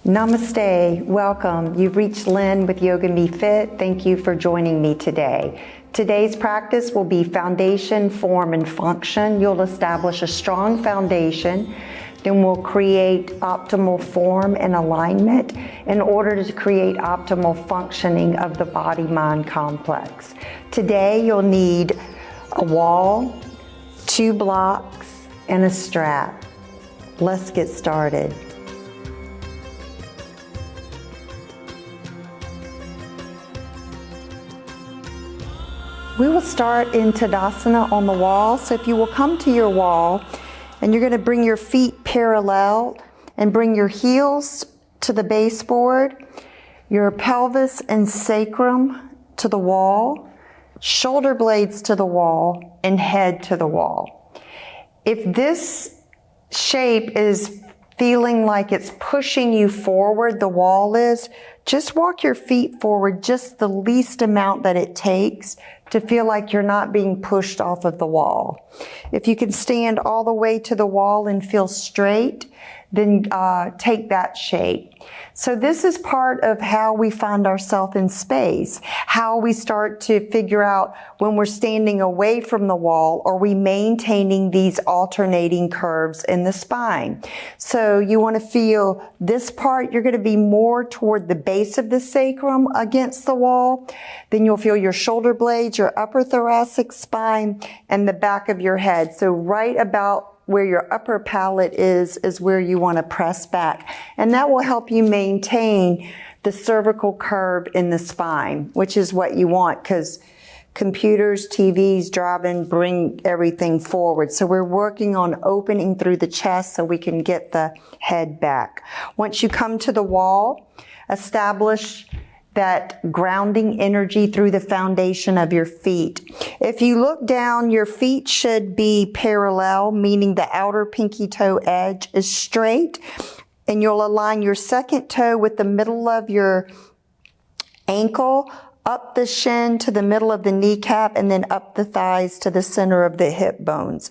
Namaste, welcome. You've reached Lynn with Yoga Me Fit. Thank you for joining me today. Today's practice will be foundation, form, and function. You'll establish a strong foundation, then we'll create optimal form and alignment in order to create optimal functioning of the body-mind complex. Today you'll need a wall, 2 blocks, and a strap. Let's get started. We will start in Tadasana on the wall. So if you will come to your wall and you're going to bring your feet parallel and bring your heels to the baseboard, your pelvis and sacrum to the wall, shoulder blades to the wall, and head to the wall. If this shape is feeling like it's pushing you forward, the wall is, just walk your feet forward just the least amount that it takes to feel like you're not being pushed off of the wall. If you can stand all the way to the wall and feel straight, then take that shape. So this is part of how we find ourselves in space, how we start to figure out when we're standing away from the wall, are we maintaining these alternating curves in the spine. So you want to feel this part, you're going to be more toward the base of the sacrum against the wall. Then you'll feel your shoulder blades, your upper thoracic spine, and the back of your head. So right about where your upper palate is where you want to press back. And that will help you maintain the cervical curve in the spine, which is what you want because computers, TVs, driving, bring everything forward. So we're working on opening through the chest so we can get the head back. Once you come to the wall, establish that grounding energy through the foundation of your feet. If you look down, your feet should be parallel, meaning the outer pinky toe edge is straight, and you'll align your second toe with the middle of your ankle, up the shin to the middle of the kneecap, and then up the thighs to the center of the hip bones.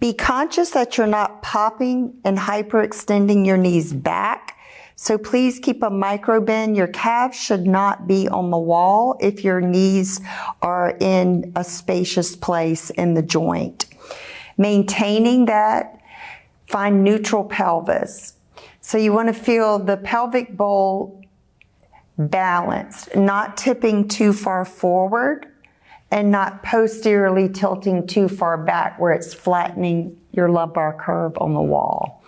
Be conscious that you're not popping and hyperextending your knees back. So please keep a micro bend. Your calves should not be on the wall if your knees are in a spacious place in the joint. Maintaining that, find neutral pelvis. So you want to feel the pelvic bowl balanced, not tipping too far forward and not posteriorly tilting too far back where it's flattening your lumbar curve on the wall.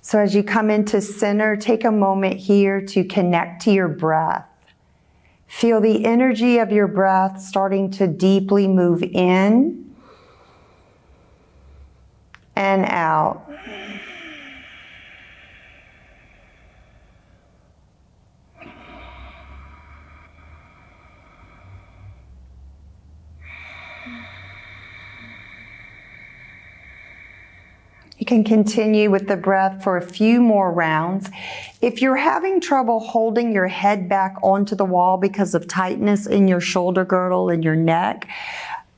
So as you come into center, take a moment here to connect to your breath. Feel the energy of your breath starting to deeply move in and out. You can continue with the breath for a few more rounds. If you're having trouble holding your head back onto the wall because of tightness in your shoulder girdle and your neck,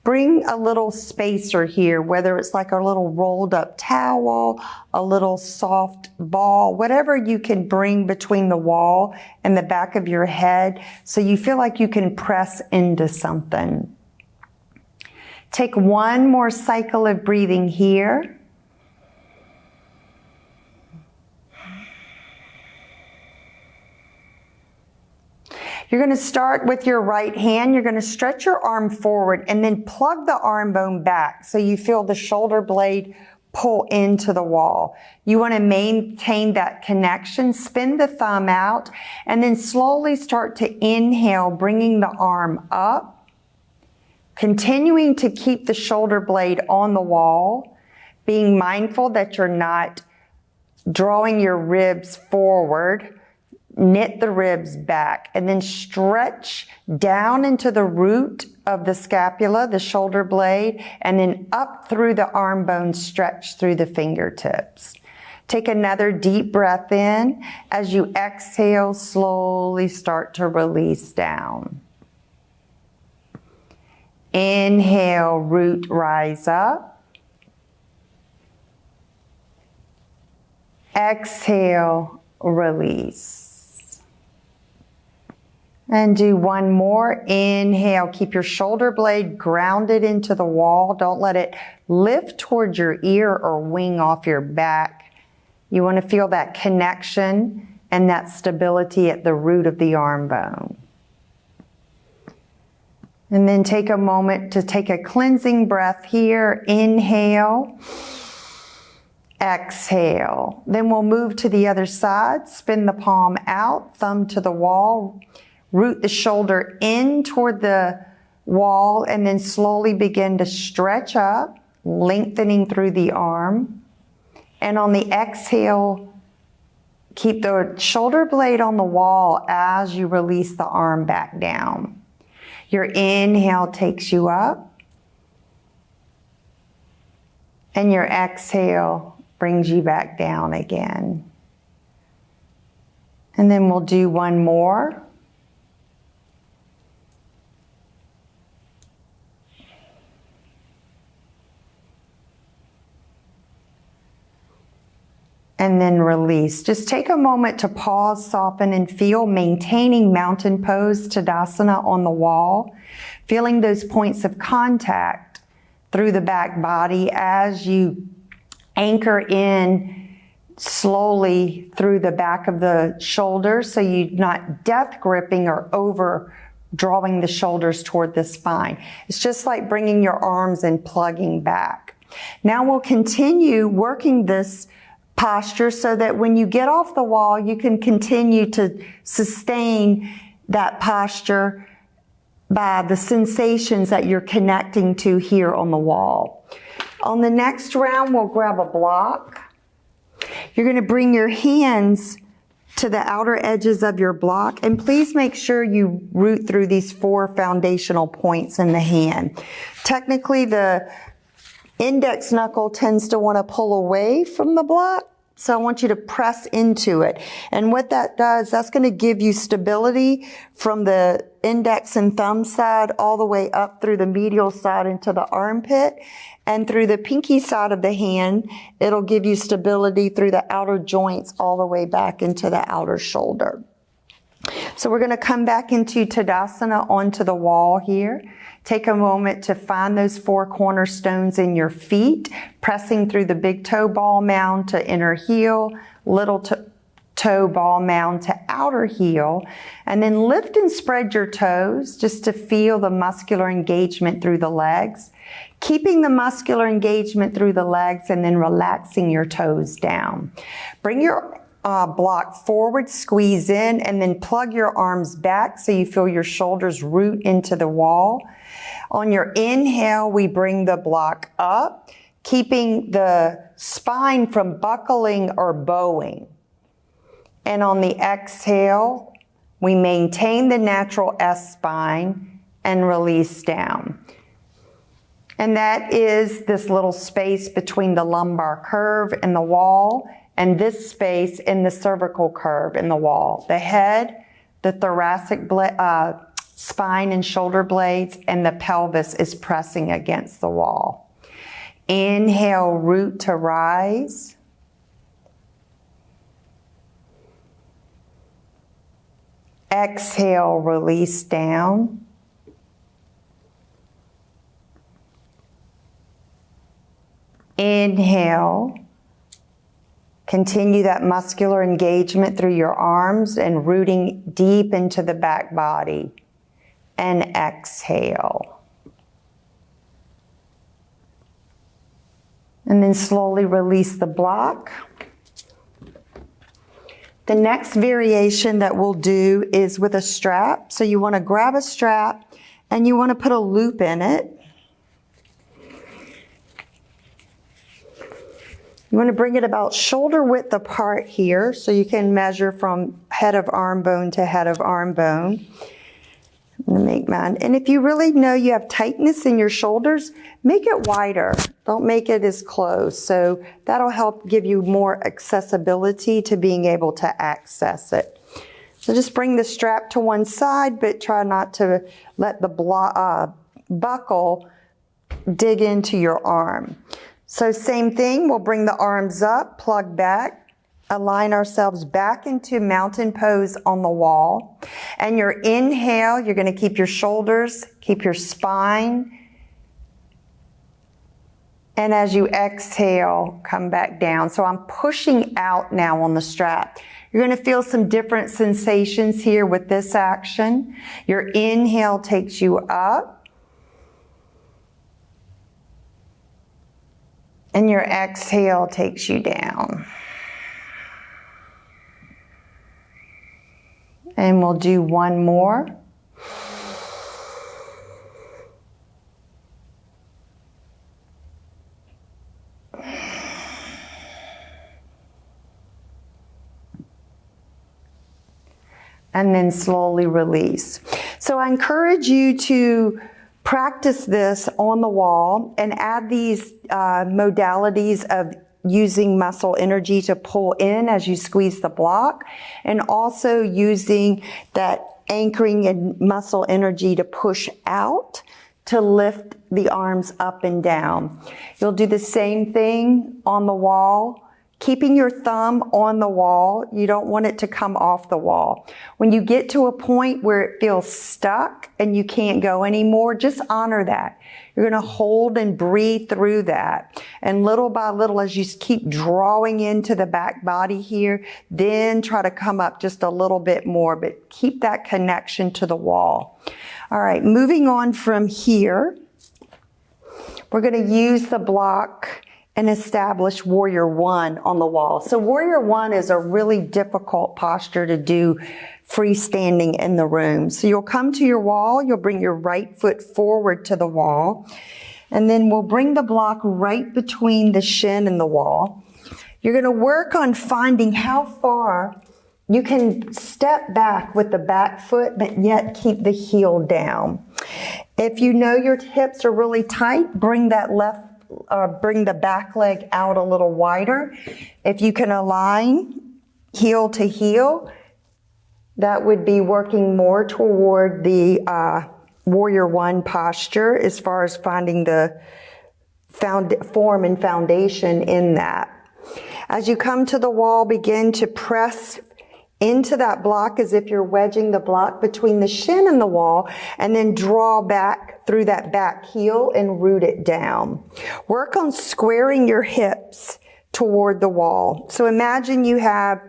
bring a little spacer here, whether it's like a little rolled up towel, a little soft ball, whatever you can bring between the wall and the back of your head so you feel like you can press into something. Take one more cycle of breathing here. You're going to start with your right hand. You're going to stretch your arm forward and then plug the arm bone back so you feel the shoulder blade pull into the wall. You want to maintain that connection. Spin the thumb out and then slowly start to inhale, bringing the arm up, continuing to keep the shoulder blade on the wall, being mindful that you're not drawing your ribs forward. Knit the ribs back and then stretch down into the root of the scapula, the shoulder blade, and then up through the arm bone, stretch through the fingertips. Take another deep breath in. As you exhale, slowly start to release down. Inhale, root rise up. Exhale, release. And do one more. Inhale, keep your shoulder blade grounded into the wall. Don't let it lift towards your ear or wing off your back. You want to feel that connection and that stability at the root of the arm bone. And then take a moment to take a cleansing breath here. Inhale. Exhale. Then we'll move to the other side. Spin the palm out, thumb to the wall. Root the shoulder in toward the wall and then slowly begin to stretch up, lengthening through the arm. And on the exhale, keep the shoulder blade on the wall as you release the arm back down. Your inhale takes you up, and your exhale brings you back down again. And then we'll do one more. And then release. Just take a moment to pause, soften, and feel, maintaining mountain pose, Tadasana on the wall, feeling those points of contact through the back body as you anchor in slowly through the back of the shoulders so you're not death gripping or over drawing the shoulders toward the spine. It's just like bringing your arms and plugging back. Now we'll continue working this posture so that when you get off the wall, you can continue to sustain that posture by the sensations that you're connecting to here on the wall. On the next round, we'll grab a block. You're going to bring your hands to the outer edges of your block, and please make sure you root through these 4 foundational points in the hand. Technically, the index knuckle tends to want to pull away from the block, so I want you to press into it. And what that does, that's going to give you stability from the index and thumb side all the way up through the medial side into the armpit. And through the pinky side of the hand, it'll give you stability through the outer joints all the way back into the outer shoulder. So we're going to come back into Tadasana onto the wall here. Take a moment to find those 4 cornerstones in your feet, pressing through the big toe ball mound to inner heel, little toe ball mound to outer heel, and then lift and spread your toes just to feel the muscular engagement through the legs. Keeping the muscular engagement through the legs and then relaxing your toes down. Bring your block forward, squeeze in, and then plug your arms back so you feel your shoulders root into the wall. On your inhale, we bring the block up, keeping the spine from buckling or bowing. And on the exhale, we maintain the natural S spine and release down. And that is this little space between the lumbar curve and the wall, and this space in the cervical curve in the wall. The head, the thoracic spine and shoulder blades, and the pelvis is pressing against the wall. Inhale, root to rise. Exhale, release down. Inhale. Continue that muscular engagement through your arms and rooting deep into the back body. And exhale. And then slowly release the block. The next variation that we'll do is with a strap. So you want to grab a strap and you want to put a loop in it. You want to bring it about shoulder width apart here so you can measure from head of arm bone to head of arm bone. I'm going to make mine. And if you really know you have tightness in your shoulders, make it wider. Don't make it as close. So that'll help give you more accessibility to being able to access it. So just bring the strap to one side, but try not to let the buckle dig into your arm. So same thing, we'll bring the arms up, plug back, align ourselves back into mountain pose on the wall. And your inhale, you're going to keep your shoulders, keep your spine. And as you exhale, come back down. So I'm pushing out now on the strap. You're going to feel some different sensations here with this action. Your inhale takes you up. And your exhale takes you down. And we'll do one more. And then slowly release. So I encourage you to practice this on the wall and add these modalities of using muscle energy to pull in as you squeeze the block, and also using that anchoring and muscle energy to push out to lift the arms up and down. You'll do the same thing on the wall, keeping your thumb on the wall. You don't want it to come off the wall. When you get to a point where it feels stuck and you can't go anymore, just honor that. You're going to hold and breathe through that. And little by little, as you keep drawing into the back body here, then try to come up just a little bit more, but keep that connection to the wall. All right, moving on from here, we're going to use the block and establish Warrior One on the wall. So Warrior One is a really difficult posture to do freestanding in the room. So you'll come to your wall, you'll bring your right foot forward to the wall, and then we'll bring the block right between the shin and the wall. You're going to work on finding how far you can step back with the back foot, but yet keep the heel down. If you know your hips are really tight, bring the back leg out a little wider. If you can align heel to heel, that would be working more toward the Warrior One posture as far as finding the form and foundation in that. As you come to the wall, begin to press into that block as if you're wedging the block between the shin and the wall, and then draw back through that back heel and root it down. Work on squaring your hips toward the wall. So imagine you have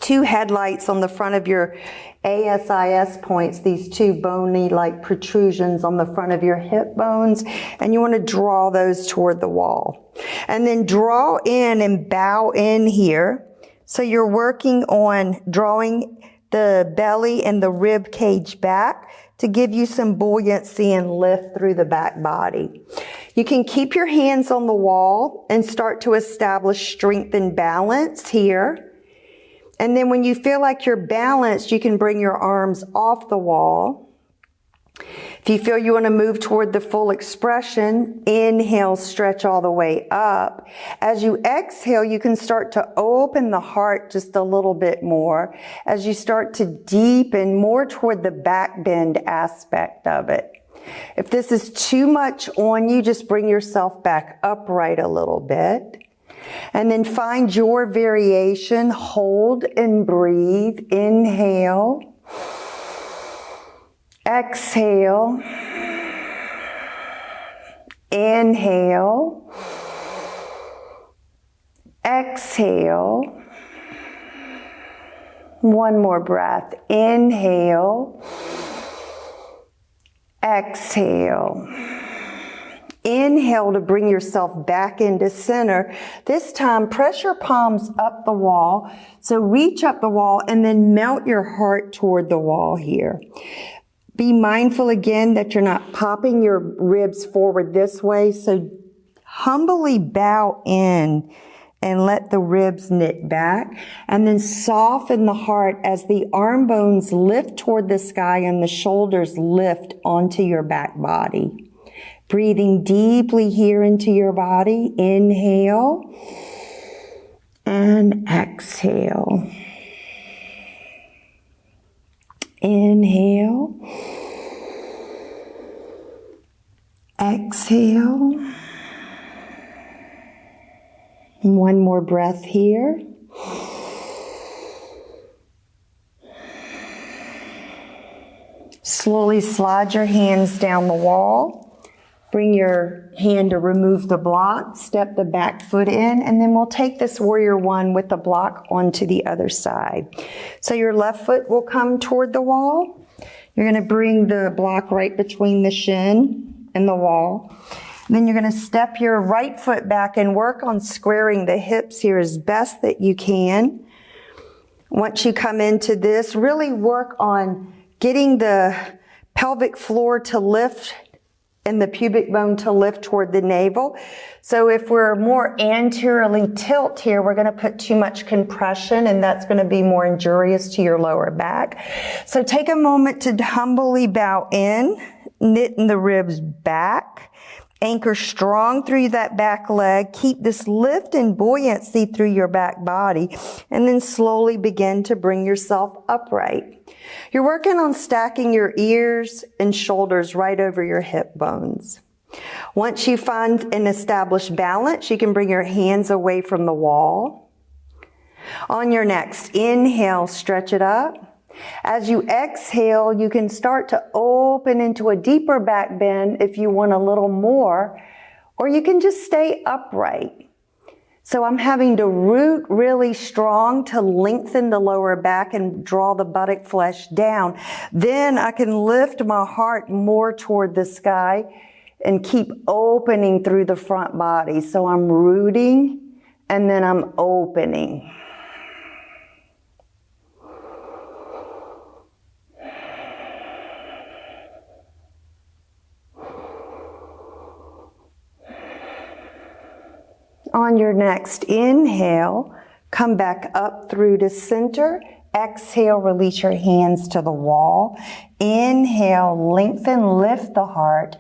two headlights on the front of your ASIS points, these two bony like protrusions on the front of your hip bones, and you want to draw those toward the wall. And then draw in and bow in here. So you're working on drawing the belly and the rib cage back to give you some buoyancy and lift through the back body. You can keep your hands on the wall and start to establish strength and balance here. And then when you feel like you're balanced, you can bring your arms off the wall. If you feel you want to move toward the full expression, inhale, stretch all the way up. As you exhale, you can start to open the heart just a little bit more as you start to deepen more toward the back bend aspect of it. If this is too much on you, just bring yourself back upright a little bit. And then find your variation. Hold and breathe. Inhale. Exhale. Inhale. Exhale. One more breath. Inhale. Exhale. Inhale to bring yourself back into center. This time, press your palms up the wall. So reach up the wall and then melt your heart toward the wall here. Be mindful again that you're not popping your ribs forward this way. So humbly bow in and let the ribs knit back. And then soften the heart as the arm bones lift toward the sky and the shoulders lift onto your back body. Breathing deeply here into your body. Inhale and exhale. Inhale. Exhale. One more breath here. Slowly slide your hands down the wall. Bring your hand to remove the block, step the back foot in, and then we'll take this warrior one with the block onto the other side. So your left foot will come toward the wall. You're going to bring the block right between the shin and the wall. And then you're going to step your right foot back and work on squaring the hips here as best that you can. Once you come into this, really work on getting the pelvic floor to lift and the pubic bone to lift toward the navel. So if we're more anteriorly tilt here, we're going to put too much compression, and that's going to be more injurious to your lower back. So take a moment to humbly bow in, knitting the ribs back, anchor strong through that back leg, keep this lift and buoyancy through your back body, and then slowly begin to bring yourself upright. You're working on stacking your ears and shoulders right over your hip bones. Once you find an established balance, you can bring your hands away from the wall. On your next inhale, stretch it up. As you exhale, you can start to open into a deeper back bend if you want a little more, or you can just stay upright. So I'm having to root really strong to lengthen the lower back and draw the buttock flesh down. Then I can lift my heart more toward the sky and keep opening through the front body. So I'm rooting and then I'm opening. On your next inhale, come back up through to center. Exhale, release your hands to the wall. Inhale, lengthen, lift the heart.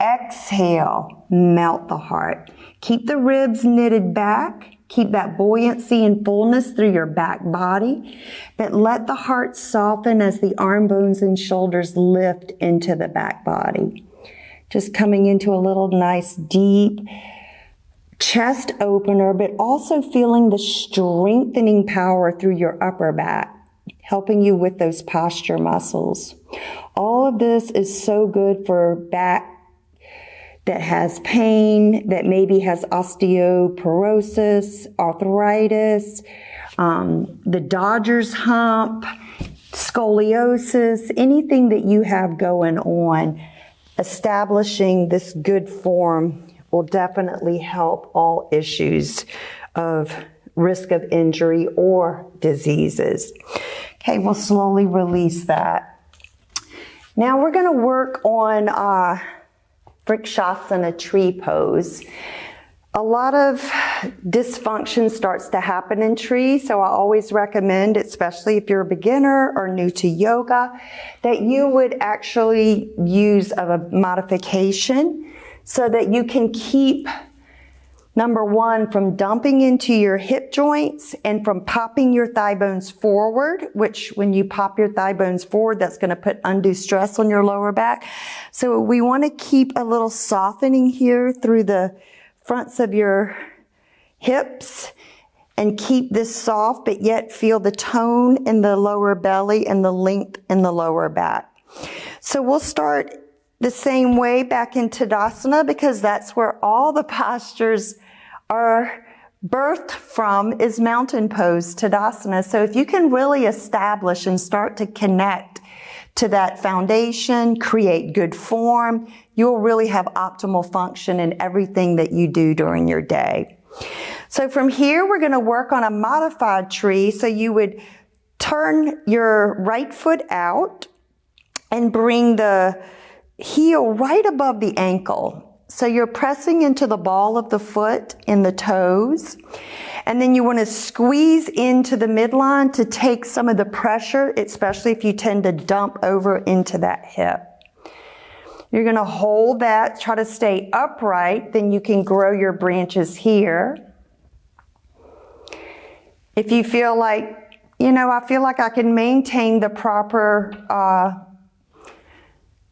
Exhale, melt the heart. Keep the ribs knitted back. Keep that buoyancy and fullness through your back body. But let the heart soften as the arm bones and shoulders lift into the back body. Just coming into a little nice deep chest opener, but also feeling the strengthening power through your upper back, helping you with those posture muscles. All of this is so good for back that has pain, that maybe has osteoporosis, arthritis, the Dodger's hump, scoliosis, anything that you have going on. Establishing this good form will definitely help all issues of risk of injury or diseases. Okay, we'll slowly release that. Now we're going to work on Vrikshasana tree pose. A lot of dysfunction starts to happen in trees, so I always recommend, especially if you're a beginner or new to yoga, that you would actually use a modification so that you can keep, number one, from dumping into your hip joints and from popping your thigh bones forward, which when you pop your thigh bones forward, that's going to put undue stress on your lower back. So we want to keep a little softening here through the fronts of your hips and keep this soft, but yet feel the tone in the lower belly and the length in the lower back. So we'll start the same way back in Tadasana, because that's where all the postures are birthed from, is mountain pose, Tadasana. So if you can really establish and start to connect to that foundation, create good form, you'll really have optimal function in everything that you do during your day. So from here, we're going to work on a modified tree. So you would turn your right foot out and bring the heel right above the ankle. So you're pressing into the ball of the foot in the toes. And then you want to squeeze into the midline to take some of the pressure, especially if you tend to dump over into that hip. You're going to hold that, try to stay upright, then you can grow your branches here. If you feel like, I feel like I can maintain the proper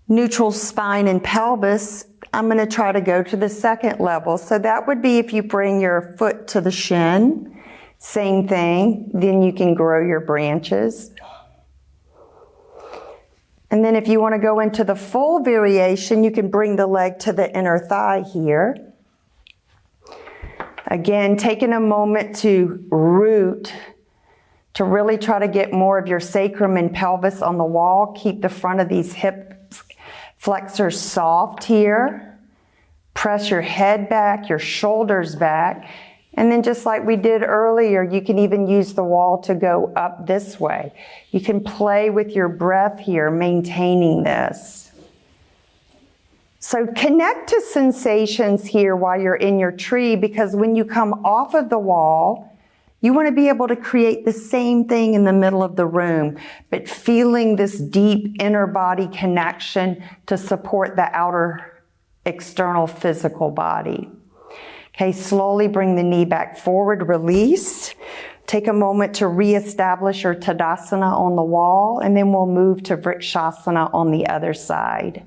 neutral spine and pelvis, I'm going to try to go to the second level. So that would be if you bring your foot to the shin, same thing, then you can grow your branches. And then if you want to go into the full variation, you can bring the leg to the inner thigh here. Again, taking a moment to root, to really try to get more of your sacrum and pelvis on the wall. Keep the front of these hip flexors soft here. Press your head back, your shoulders back. And then just like we did earlier, you can even use the wall to go up this way. You can play with your breath here, maintaining this. So connect to sensations here while you're in your tree, because when you come off of the wall, you want to be able to create the same thing in the middle of the room, but feeling this deep inner body connection to support the outer external physical body. Okay, slowly bring the knee back forward, release. Take a moment to reestablish your Tadasana on the wall, and then we'll move to Vrikshasana on the other side.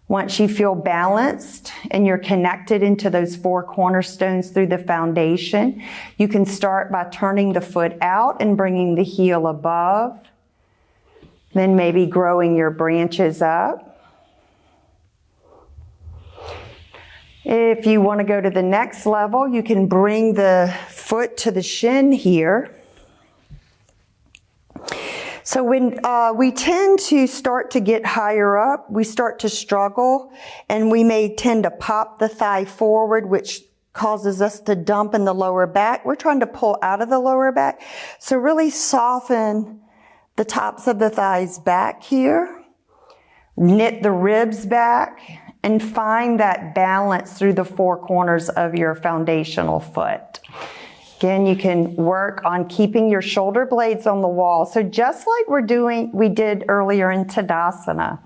Once you feel balanced and you're connected into those 4 cornerstones through the foundation, you can start by turning the foot out and bringing the heel above. Then maybe growing your branches up. If you want to go to the next level, you can bring the foot to the shin here. So when we tend to start to get higher up, we start to struggle, and we may tend to pop the thigh forward, which causes us to dump in the lower back. We're trying to pull out of the lower back. So really soften the tops of the thighs back here. Knit the ribs back. And find that balance through the 4 corners of your foundational foot. Again, you can work on keeping your shoulder blades on the wall. So just like we did earlier in Tadasana.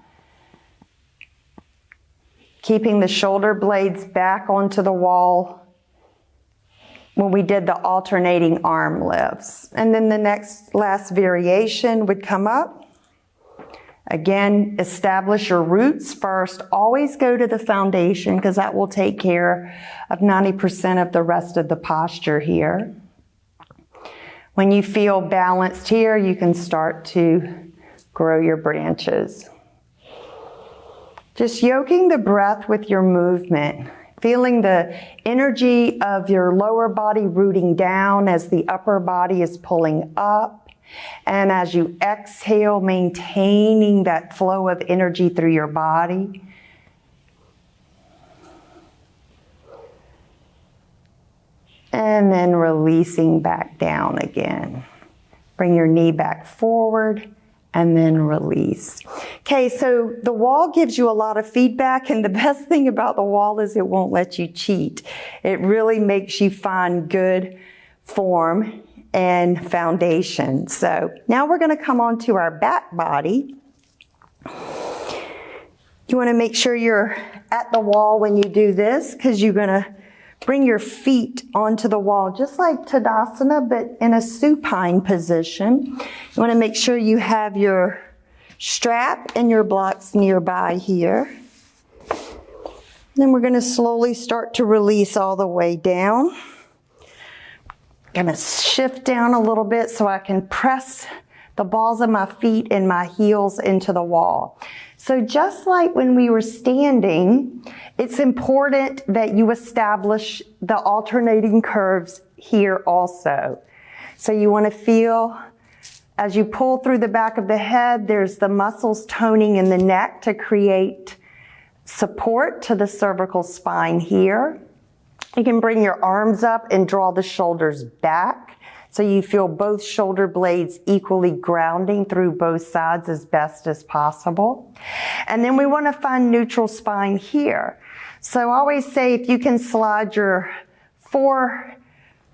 Keeping the shoulder blades back onto the wall when we did the alternating arm lifts. And then the last variation would come up. Again, establish your roots first. Always go to the foundation, because that will take care of 90% of the rest of the posture here. When you feel balanced here, you can start to grow your branches. Just yoking the breath with your movement. Feeling the energy of your lower body rooting down as the upper body is pulling up. And as you exhale, maintaining that flow of energy through your body. And then releasing back down again. Bring your knee back forward and then release. Okay, so the wall gives you a lot of feedback, and the best thing about the wall is it won't let you cheat. It really makes you find good form and foundation. So now we're going to come on to our back body. You want to make sure you're at the wall when you do this, because you're going to bring your feet onto the wall, just like Tadasana, but in a supine position. You want to make sure you have your strap and your blocks nearby here. Then we're going to slowly start to release all the way down. I'm going to shift down a little bit so I can press the balls of my feet and my heels into the wall. So just like when we were standing, it's important that you establish the alternating curves here also. So you want to feel, as you pull through the back of the head, there's the muscles toning in the neck to create support to the cervical spine here. You can bring your arms up and draw the shoulders back, so you feel both shoulder blades equally grounding through both sides as best as possible. And then we want to find neutral spine here. So I always say, if you can slide your 4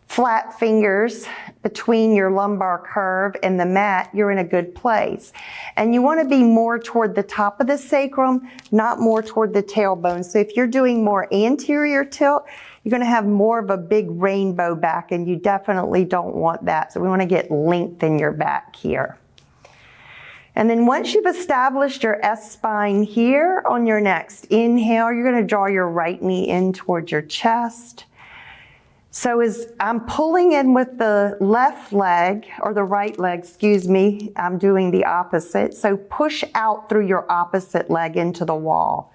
flat fingers between your lumbar curve and the mat, you're in a good place. And you want to be more toward the top of the sacrum, not more toward the tailbone. So if you're doing more anterior tilt, you're going to have more of a big rainbow back, and you definitely don't want that. So we want to get length in your back here. And then once you've established your S-spine here, on your next inhale, you're going to draw your right knee in towards your chest. So as I'm pulling in with the left leg, or the right leg, excuse me, I'm doing the opposite. So push out through your opposite leg into the wall.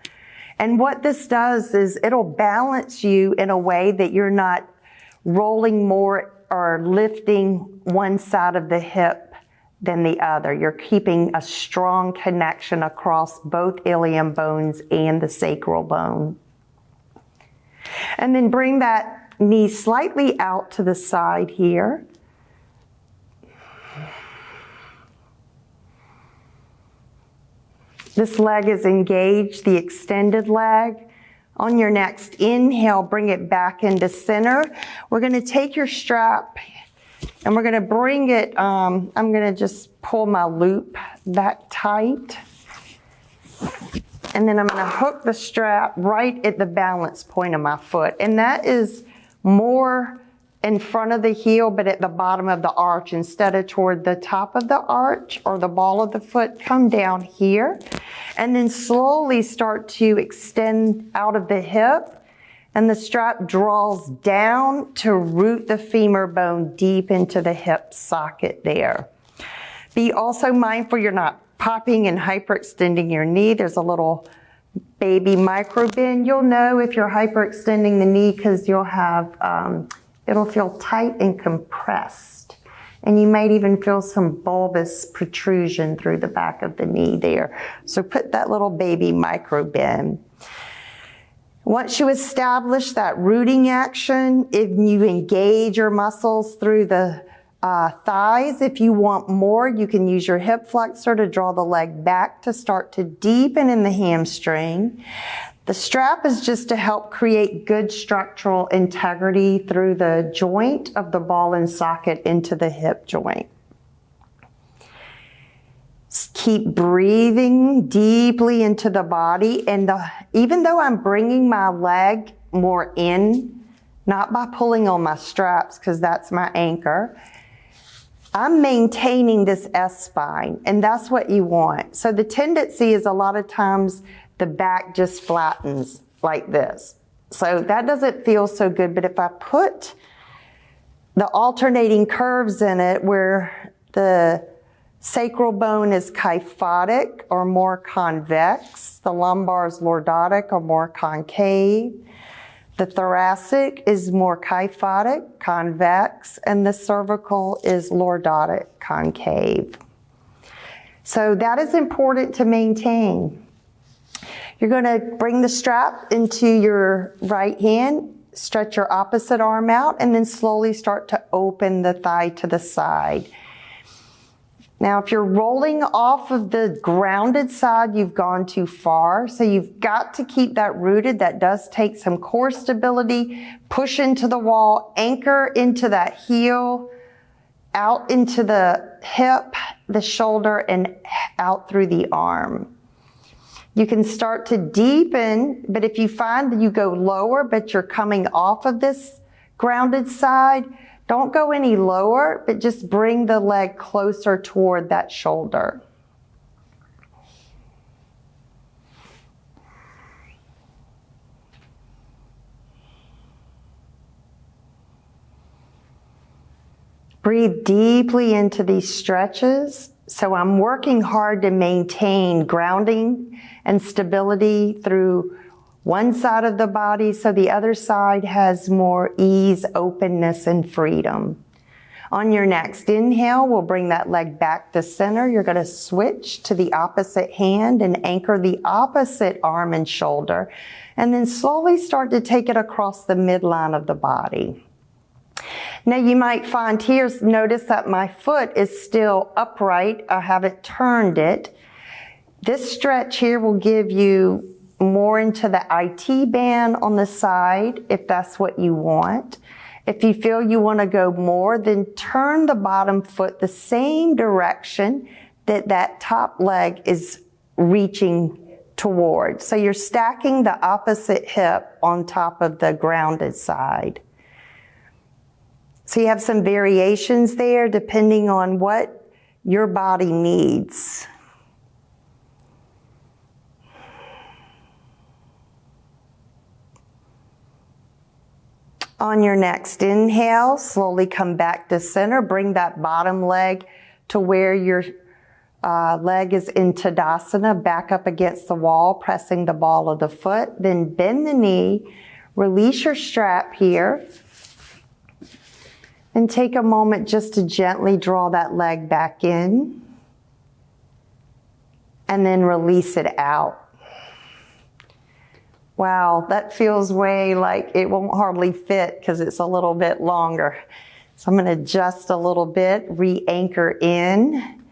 And what this does is it'll balance you in a way that you're not rolling more or lifting one side of the hip than the other. You're keeping a strong connection across both ilium bones and the sacral bone. And then bring that knee slightly out to the side here. This leg is engaged, the extended leg. On your next inhale, bring it back into center. We're going to take your strap and we're going to bring it, I'm going to just pull my loop back tight. And then I'm going to hook the strap right at the balance point of my foot. And that is more in front of the heel, but at the bottom of the arch. Instead of toward the top of the arch or the ball of the foot, come down here. And then slowly start to extend out of the hip. And the strap draws down to root the femur bone deep into the hip socket there. Be also mindful you're not popping and hyperextending your knee. There's a little baby micro bend. You'll know if you're hyperextending the knee because you'll have, it'll feel tight and compressed. And you might even feel some bulbous protrusion through the back of the knee there. So put that little baby micro bend. Once you establish that rooting action, if you engage your muscles through the thighs, if you want more, you can use your hip flexor to draw the leg back to start to deepen in the hamstring. The strap is just to help create good structural integrity through the joint of the ball and socket into the hip joint. Keep breathing deeply into the body. And even though I'm bringing my leg more in, not by pulling on my straps because that's my anchor, I'm maintaining this S-spine, and that's what you want. So the tendency is a lot of times the back just flattens like this. So that doesn't feel so good, but if I put the alternating curves in it where the sacral bone is kyphotic or more convex, the lumbar is lordotic or more concave, the thoracic is more kyphotic, convex, and the cervical is lordotic, concave. So that is important to maintain. You're going to bring the strap into your right hand, stretch your opposite arm out, and then slowly start to open the thigh to the side. Now, if you're rolling off of the grounded side, you've gone too far. So you've got to keep that rooted. That does take some core stability. Push into the wall, anchor into that heel, out into the hip, the shoulder, and out through the arm. You can start to deepen, but if you find that you go lower, but you're coming off of this grounded side, don't go any lower, but just bring the leg closer toward that shoulder. Breathe deeply into these stretches. So I'm working hard to maintain grounding and stability through one side of the body so the other side has more ease, openness, and freedom. On your next inhale, we'll bring that leg back to center. You're going to switch to the opposite hand and anchor the opposite arm and shoulder, and then slowly start to take it across the midline of the body. Now you might find here, notice that my foot is still upright. I haven't turned it. This stretch here will give you more into the IT band on the side, if that's what you want. If you feel you want to go more, then turn the bottom foot the same direction that top leg is reaching toward. So you're stacking the opposite hip on top of the grounded side. So you have some variations there depending on what your body needs. On your next inhale, slowly come back to center. Bring that bottom leg to where your leg is in Tadasana, back up against the wall, pressing the ball of the foot. Then bend the knee, release your strap here, and take a moment just to gently draw that leg back in, and then release it out. Wow, that feels way like it won't hardly fit because it's a little bit longer. So I'm going to adjust a little bit, re-anchor in,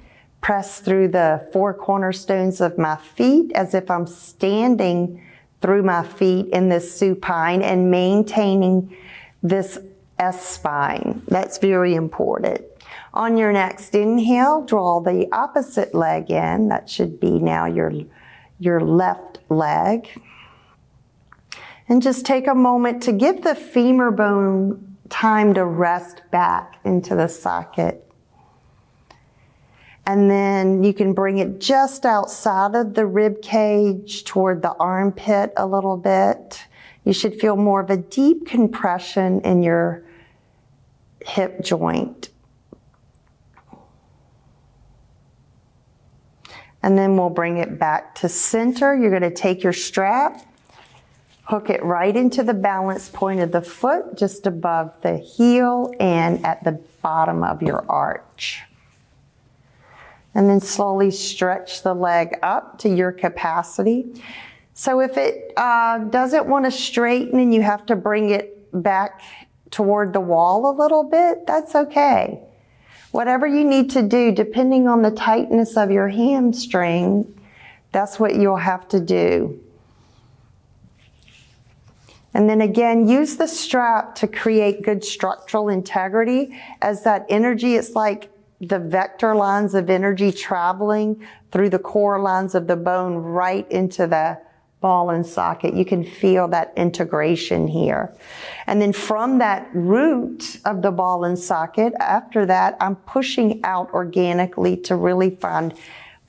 press through the four cornerstones of my feet as if I'm standing through my feet in this supine and maintaining this S-spine. That's very important. On your next inhale, draw the opposite leg in. That should be now your left leg. And just take a moment to give the femur bone time to rest back into the socket. And then you can bring it just outside of the rib cage toward the armpit a little bit. You should feel more of a deep compression in your hip joint. And then we'll bring it back to center. You're going to take your strap, hook it right into the balance point of the foot, just above the heel and at the bottom of your arch. And then slowly stretch the leg up to your capacity. So if it doesn't want to straighten and you have to bring it back toward the wall a little bit, that's okay. Whatever you need to do, depending on the tightness of your hamstring, that's what you'll have to do. And then again, use the strap to create good structural integrity. As that energy, it's like the vector lines of energy traveling through the core lines of the bone right into the ball and socket. You can feel that integration here. And then from that root of the ball and socket, after that, I'm pushing out organically to really find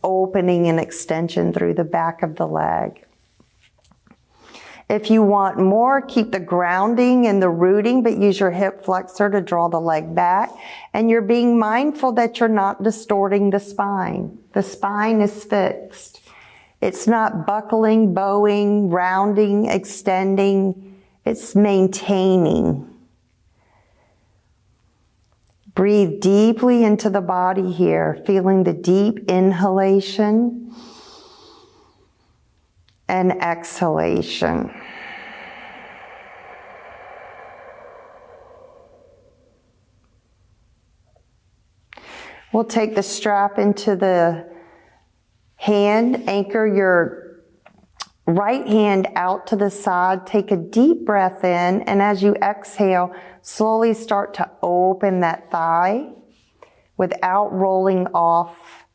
opening and extension through the back of the leg. If you want more, keep the grounding and the rooting, but use your hip flexor to draw the leg back. And you're being mindful that you're not distorting the spine. The spine is fixed. It's not buckling, bowing, rounding, extending. It's maintaining. Breathe deeply into the body here, feeling the deep inhalation and exhalation. We'll take the strap into the hand, anchor your right hand out to the side, take a deep breath in, and as you exhale, slowly start to open that thigh without rolling off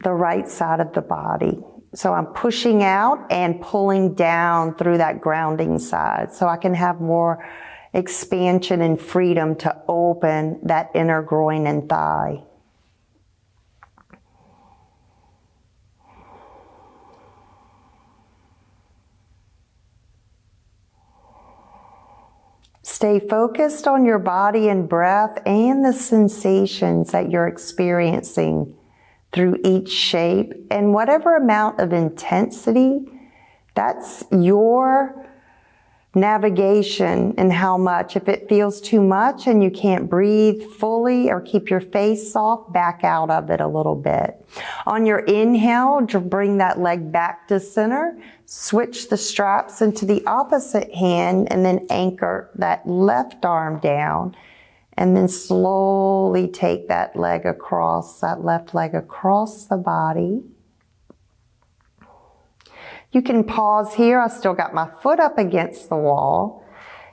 the right side of the body. So I'm pushing out and pulling down through that grounding side so I can have more expansion and freedom to open that inner groin and thigh. Stay focused on your body and breath and the sensations that you're experiencing through each shape, and whatever amount of intensity, that's your navigation and how much. If it feels too much and you can't breathe fully or keep your face soft, back out of it a little bit. On your inhale, bring that leg back to center, switch the straps into the opposite hand, and then anchor that left arm down. And then slowly take that leg across, that left leg across the body. You can pause here. I still got my foot up against the wall.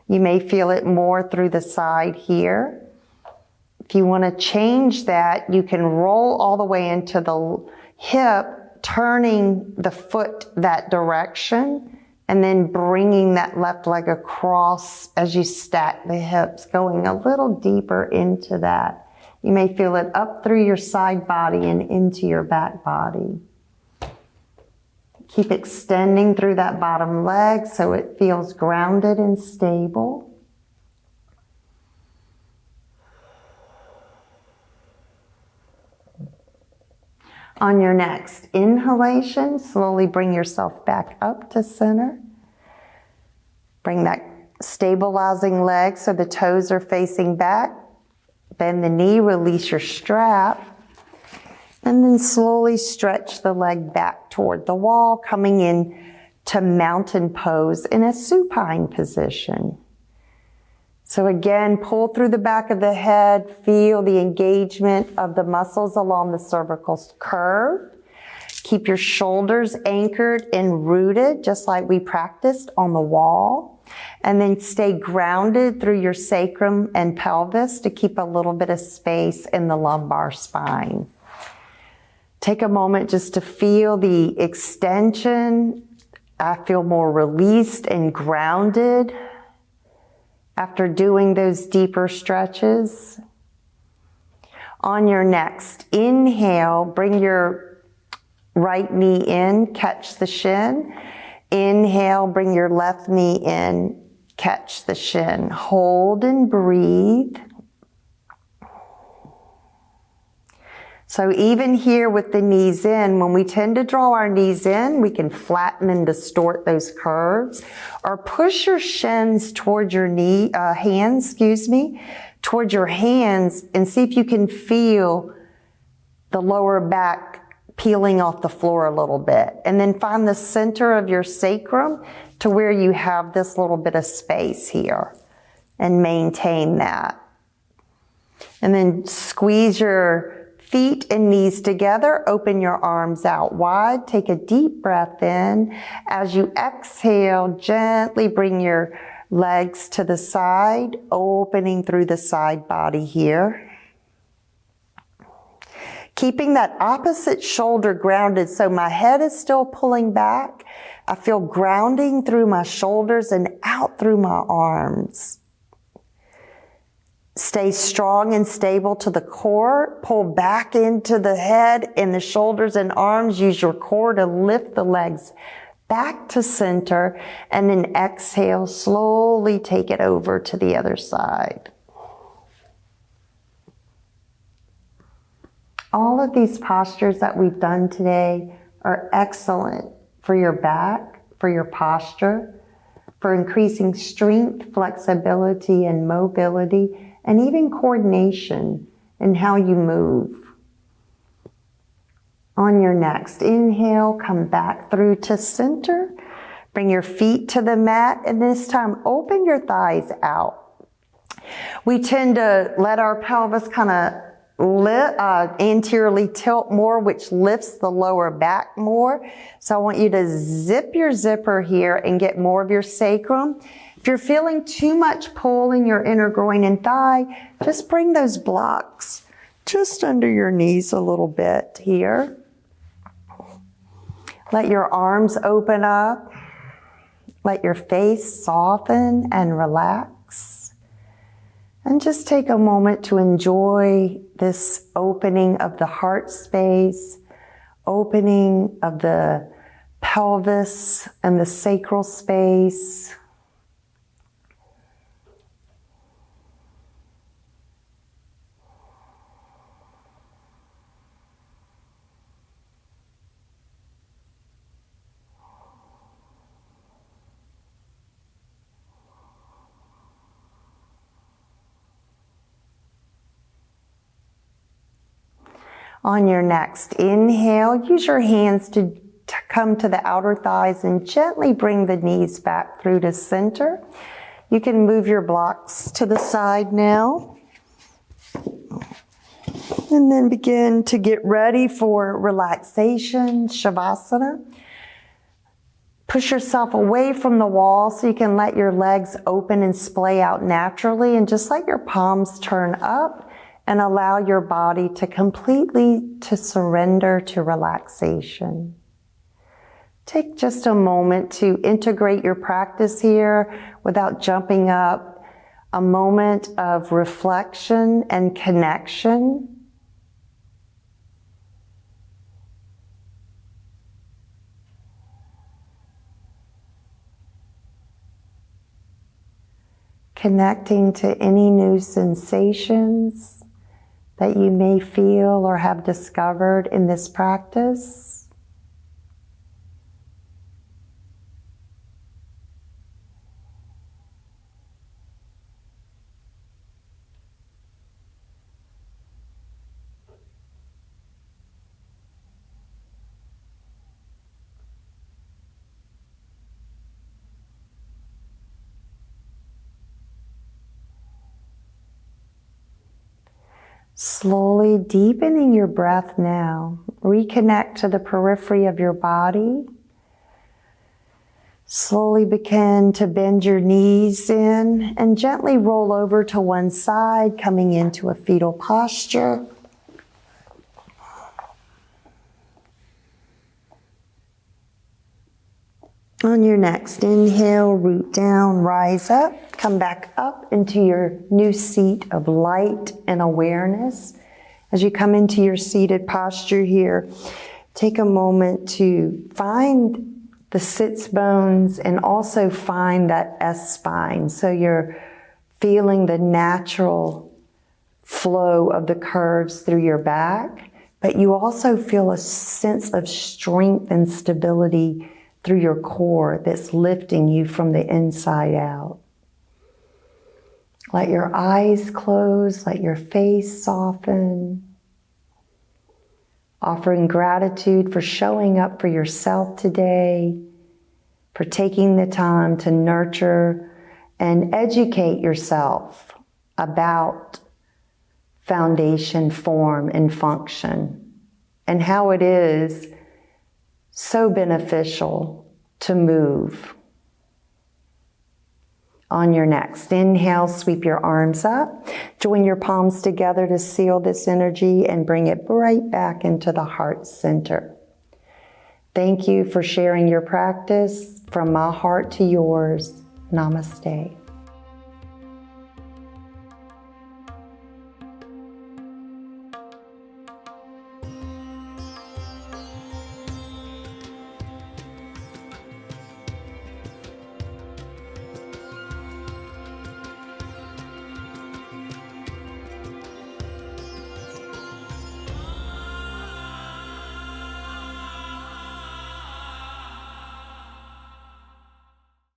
You may feel it more through the side here. If you want to change that, you can roll all the way into the hip, turning the foot that direction, and then bringing that left leg across as you stack the hips, going a little deeper into that. You may feel it up through your side body and into your back body. Keep extending through that bottom leg so it feels grounded and stable. On your next inhalation, slowly bring yourself back up to center. Bring that stabilizing leg so the toes are facing back. Bend the knee, release your strap. And then slowly stretch the leg back toward the wall, coming in to mountain pose in a supine position. So again, pull through the back of the head, feel the engagement of the muscles along the cervical curve. Keep your shoulders anchored and rooted, just like we practiced on the wall. And then stay grounded through your sacrum and pelvis to keep a little bit of space in the lumbar spine. Take a moment just to feel the extension. I feel more released and grounded after doing those deeper stretches. On your next inhale, bring your right knee in, catch the shin. Inhale, bring your left knee in, catch the shin. Hold and breathe. So even here with the knees in, when we tend to draw our knees in, we can flatten and distort those curves, or push your shins toward your hands, toward your hands, and see if you can feel the lower back peeling off the floor a little bit. And then find the center of your sacrum to where you have this little bit of space here, and maintain that. And then squeeze your feet and knees together, open your arms out wide, take a deep breath in. As you exhale, gently bring your legs to the side, opening through the side body here. Keeping that opposite shoulder grounded, so my head is still pulling back. I feel grounding through my shoulders and out through my arms. Stay strong and stable to the core. Pull back into the head and the shoulders and arms. Use your core to lift the legs back to center. And then exhale, slowly take it over to the other side. All of these postures that we've done today are excellent for your back, for your posture, for increasing strength, flexibility, and mobility, and even coordination in how you move. On your next inhale, come back through to center. Bring your feet to the mat, and this time open your thighs out. We tend to let our pelvis kind of anteriorly tilt more, which lifts the lower back more. So I want you to zip your zipper here and get more of your sacrum. If you're feeling too much pull in your inner groin and thigh, just bring those blocks just under your knees a little bit here. Let your arms open up. Let your face soften and relax. And just take a moment to enjoy this opening of the heart space, opening of the pelvis and the sacral space. On your next inhale, use your hands to come to the outer thighs and gently bring the knees back through to center. You can move your blocks to the side now. And then begin to get ready for Relaxation Shavasana. Push yourself away from the wall so you can let your legs open and splay out naturally, and just let your palms turn up and allow your body to completely surrender to relaxation. Take just a moment to integrate your practice here without jumping up. A moment of reflection and connection. connecting to any new sensations that you may feel or have discovered in this practice. Slowly deepening your breath now. Reconnect to the periphery of your body. Slowly begin to bend your knees in and gently roll over to one side, coming into a fetal posture. On your next inhale, root down, rise up, come back up into your new seat of light and awareness. As you come into your seated posture here, take a moment to find the sits bones and also find that S-spine. So you're feeling the natural flow of the curves through your back, but you also feel a sense of strength and stability through your core that's lifting you from the inside out. Let your eyes close, let your face soften. Offering gratitude for showing up for yourself today, for taking the time to nurture and educate yourself about foundation, form, and function, and how it is so beneficial to move. On your next inhale, sweep your arms up, join your palms together to seal this energy and bring it right back into the heart center. Thank you for sharing your practice. From my heart to yours, namaste.